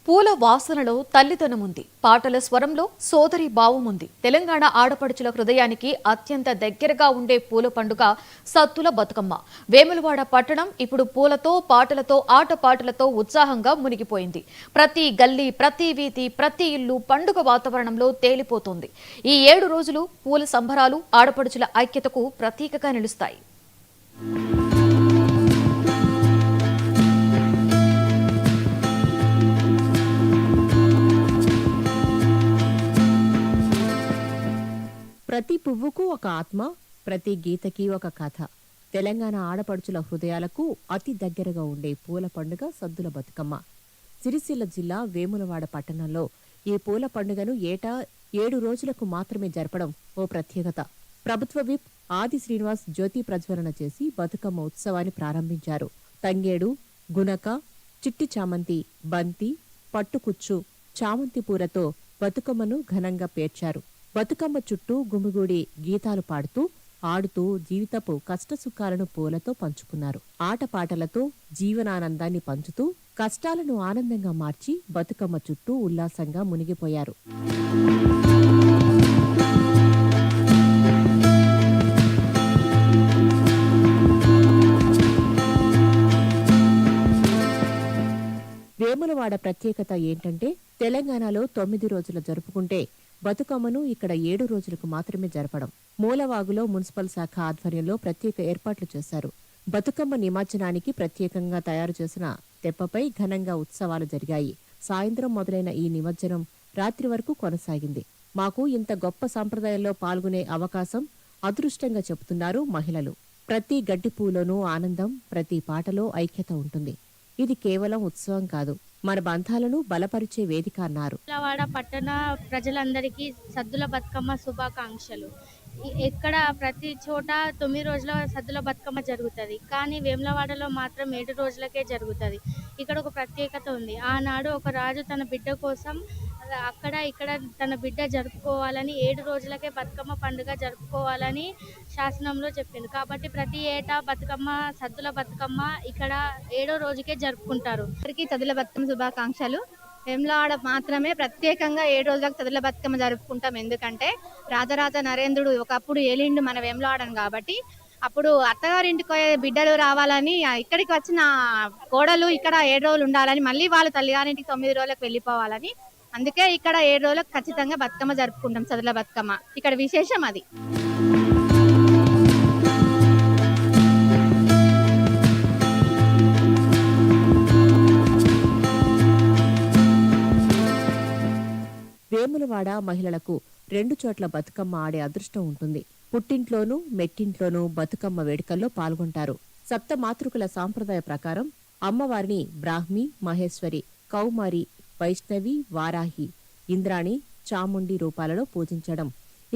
పూల వాసనలో తల్లితనం ఉంది, పాటల స్వరంలో సోదరి భావం ఉంది. తెలంగాణ ఆడపడుచుల హృదయానికి అత్యంత దగ్గరగా ఉండే పూల పండుగ సద్దుల బతుకమ్మ. వేములవాడ పట్టణం ఇప్పుడు పూలతో, పాటలతో, ఆటపాటలతో ఉత్సాహంగా మునిగిపోయింది. ప్రతి గల్లీ, ప్రతి వీధి, ప్రతి ఇల్లు పండుగ వాతావరణంలో తేలిపోతోంది. ఈ 7 రోజులు పూల సంబరాలు ఆడపడుచుల ఐక్యతకు ప్రతీకగా నిలుస్తాయి. ప్రతి పువ్వుకు ఒక ఆత్మ, ప్రతి గీతకి ఒక కథ. తెలంగాణ ఆడపడుచుల హృదయాలకు అతి దగ్గరగా ఉండే పూల పండుగ సద్దుల బతుకమ్మ. సిరిసిల్ల జిల్లా వేములవాడ పట్టణంలో ఈ పూల పండుగను ఏటా 7 రోజులకు మాత్రమే జరపడం ఓ ప్రత్యేకత. ప్రభుత్వ విప్ ఆది శ్రీనివాస్ జ్యోతి ప్రజ్వలన చేసి బతుకమ్మ ఉత్సవాన్ని ప్రారంభించారు. తంగేడు, గునక, చిట్టి చామంతి, బంతి, పట్టుకుచ్చు, చామంతి పూలతో బతుకమ్మను ఘనంగా పేర్చారు. బతుకమ్మ చుట్టూ గుమిగూడి గీతాలు పాడుతూ, ఆడుతూ జీవితపు కష్టసుఖాలను పూలతో పంచుకున్నారు. ఆటపాటలతో జీవనానందాన్ని పంచుతూ కష్టాలను ఆనందంగా మార్చి బతుకమ్మ చుట్టూ ఉల్లాసంగా మునిగిపోయారు. వేములవాడ ప్రత్యేకత ఏంటంటే, తెలంగాణలో 9 రోజులు జరుపుకుంటే బతుకమ్మను ఇక్కడ 7 రోజులకు మాత్రమే జరపడం. మూలవాగులో మున్సిపల్ శాఖ ఆధ్వర్యంలో ప్రత్యేక ఏర్పాట్లు చేశారు. బతుకమ్మ నిమజ్జనానికి ప్రత్యేకంగా తయారు చేసిన తెప్పపై ఘనంగా ఉత్సవాలు జరిగాయి. సాయంత్రం మొదలైన ఈ నిమజ్జనం రాత్రి వరకు కొనసాగింది. మాకు ఇంత గొప్ప సంప్రదాయంలో పాల్గొనే అవకాశం అదృష్టంగా చెబుతున్నారు మహిళలు. ప్రతి గడ్డిపూలోనూ ఆనందం, ప్రతి పాటలో ఐక్యత ఉంటుంది. ఇది కేవలం ఉత్సవం కాదు, మన బంధాలను బలపరిచే వేదిక అన్నారు. వేములవాడ పట్టణ ప్రజలందరికీ సద్దుల బతుకమ్మ శుభాకాంక్షలు. ఎక్కడ ప్రతి చోట 9 రోజుల సద్దుల బతుకమ్మ జరుగుతుంది, కానీ వేములవాడలో మాత్రం 7 రోజులకే జరుగుతుంది. ఇక్కడ ఒక ప్రత్యేకత ఉంది. ఆనాడు ఒక రాజు తన బిడ్డ కోసం అక్కడ ఇక్కడ తన బిడ్డ జరుపుకోవాలని 7 రోజులకే బతుకమ్మ పండుగ జరుపుకోవాలని శాసనంలో చెప్పింది. కాబట్టి ప్రతి ఏటా బతుకమ్మ, సద్దుల బతుకమ్మ ఇక్కడ 7వ రోజుకే జరుపుకుంటారు. అందరికీ సద్దుల బతుకమ్మ శుభాకాంక్షలు. వేములవాడ మాత్రమే ప్రత్యేకంగా 7 రోజులకు సద్దుల బతుకమ్మ జరుపుకుంటాం. ఎందుకంటే రాజరాజ నరేంద్రుడు ఒకప్పుడు ఏలిండు మన వేములవాడను. కాబట్టి అప్పుడు అత్తగారింటికి బిడ్డలు రావాలని, ఇక్కడికి వచ్చిన కోడలు ఇక్కడ 7 రోజులు ఉండాలని, మళ్ళీ వాళ్ళు తల్లిగారింటికి 9 రోజులకు వెళ్ళిపోవాలని, అందుకే ఇక్కడ 7 రోజులకు ఖచ్చితంగా బతుకమ్మ జరుపుకుంటాం. సద్దుల బతుకమ్మ ఇక్కడ విశేషం అది. వేములవాడ మహిళలకు 2 చోట్ల బతుకమ్మ ఆడే అదృష్టం ఉంటుంది. పుట్టింట్లోనూ మెట్టింట్లోనూ బతుకమ్మ వేడుకల్లో పాల్గొంటారు. సప్త మాతృకుల సాంప్రదాయ ప్రకారం అమ్మవారిని బ్రాహ్మి, మహేశ్వరి, కౌమారి, వైష్ణవి, వారాహి, ఇంద్రాణి, చాముండి రూపాలలో పూజించడం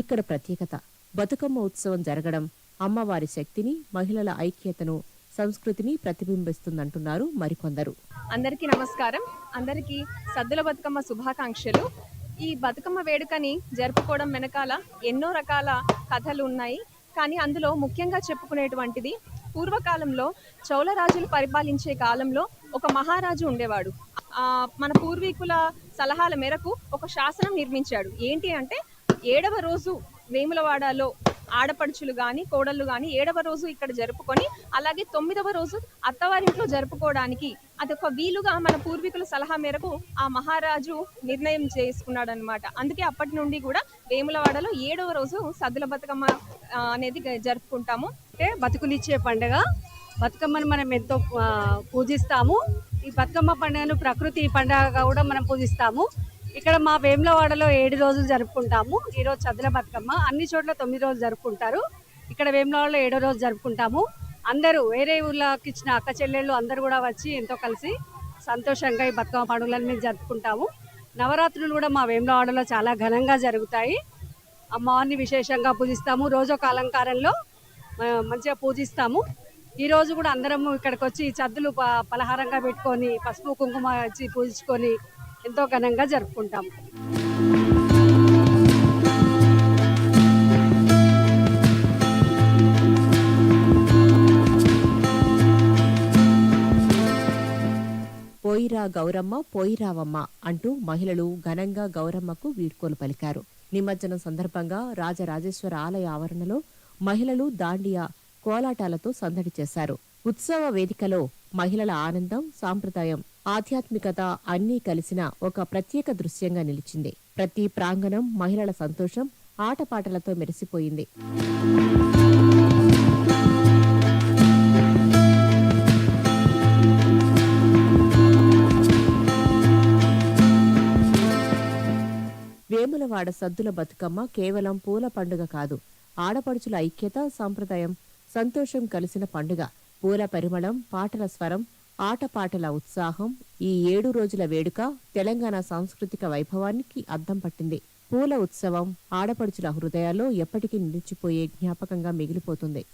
ఇక్కడ ప్రత్యేకత. బతుకమ్మ ఉత్సవం జరగడం అమ్మవారి శక్తిని, మహిళల ఐక్యతను, సంస్కృతిని ప్రతిబింబిస్తుందంటున్నారు మరికొందరు. అందరికీ నమస్కారం. అందరికీ సద్దుల బతుకమ్మ శుభాకాంక్షలు. ఈ బతుకమ్మ వేడుకని జరుపుకోవడం వెనకాల ఎన్నో రకాల కథలు ఉన్నాయి. కానీ అందులో ముఖ్యంగా చెప్పుకునేటువంటిది, పూర్వకాలంలో చౌల రాజులు పరిపాలించే కాలంలో ఒక మహారాజు ఉండేవాడు. మన పూర్వీకుల సలహాల మేరకు ఒక శాసనం నిర్మించాడు. ఏంటి అంటే, 7వ రోజు వేములవాడలో ఆడపడుచులు కానీ కోడళ్ళు కానీ 7వ రోజు ఇక్కడ జరుపుకొని, అలాగే 9వ రోజు అత్తవారింట్లో జరుపుకోవడానికి అదొక వీలుగా మన పూర్వీకుల సలహా మేరకు ఆ మహారాజు నిర్ణయం చేసుకున్నాడు అనమాట. అందుకే అప్పటి నుండి కూడా వేములవాడలో 7వ రోజు సద్దుల బతుకమ్మ అనేది జరుపుకుంటాము. అంటే బతుకునిచ్చే పండుగ బతుకమ్మను మనం ఎంతో పూజిస్తాము. ఈ బతుకమ్మ పండుగను ప్రకృతి పండుగగా కూడా మనం పూజిస్తాము. ఇక్కడ మా వేములవాడలో 7 రోజులు జరుపుకుంటాము. ఈరోజు సద్దుల బతుకమ్మ. అన్ని చోట్ల 9 రోజులు జరుపుకుంటారు. ఇక్కడ వేములవాడలో 7వ రోజు జరుపుకుంటాము. అందరూ వేరే ఊళ్ళకి ఇచ్చిన అక్క చెల్లెళ్ళు అందరూ కూడా వచ్చి ఎంతో కలిసి సంతోషంగా ఈ బతుకమ్మ పండుగలను మేము జరుపుకుంటాము. నవరాత్రులు కూడా మా వేములవాడలో చాలా ఘనంగా జరుగుతాయి. అమ్మవారిని విశేషంగా పూజిస్తాము. రోజు ఒక అలంకారంలో మంచిగా పూజిస్తాము. ఈ రోజు కూడా అందరము ఇక్కడికి వచ్చి సద్దులు పలహారంగా పెట్టుకొని, పసుపు కుంకుమ వచ్చి పూజించుకొని ఎంతో ఘనంగా జరుపుకుంటాము. పోయిరా గౌరమ్మ పోయిరావమ్మ అంటూ మహిళలు ఘనంగా గౌరమ్మకు వీడ్కోలు పలికారు. నిమజ్జనం సందర్భంగా రాజరాజేశ్వర ఆలయ ఆవరణలో మహిళలు దాండియా కోలాటాలతో సందడి చేశారు. ఉత్సవ వేదికలో మహిళల ఆనందం, సాంప్రదాయం, ఆధ్యాత్మికత అన్నీ కలిసిన ఒక ప్రత్యేక దృశ్యంగా నిలిచింది. ప్రతి ప్రాంగణం మహిళల సంతోషం, ఆటపాటలతో మెరిసిపోయింది. వేములవాడ సద్దుల బతుకమ్మ కేవలం పూల పండుగ కాదు, ఆడపడుచుల ఐక్యత, సంప్రదాయం, సంతోషం కలిసిన పండుగ. పూల పరిమళం, పాటల స్వరం, ఆటపాటల ఉత్సాహం, ఈ 7 రోజుల వేడుక తెలంగాణ సాంస్కృతిక వైభవానికి అద్దం పట్టింది. పూల ఉత్సవం ఆడపడుచుల హృదయాల్లో ఎప్పటికీ నిలిచిపోయే జ్ఞాపకంగా మిగిలిపోతుంది.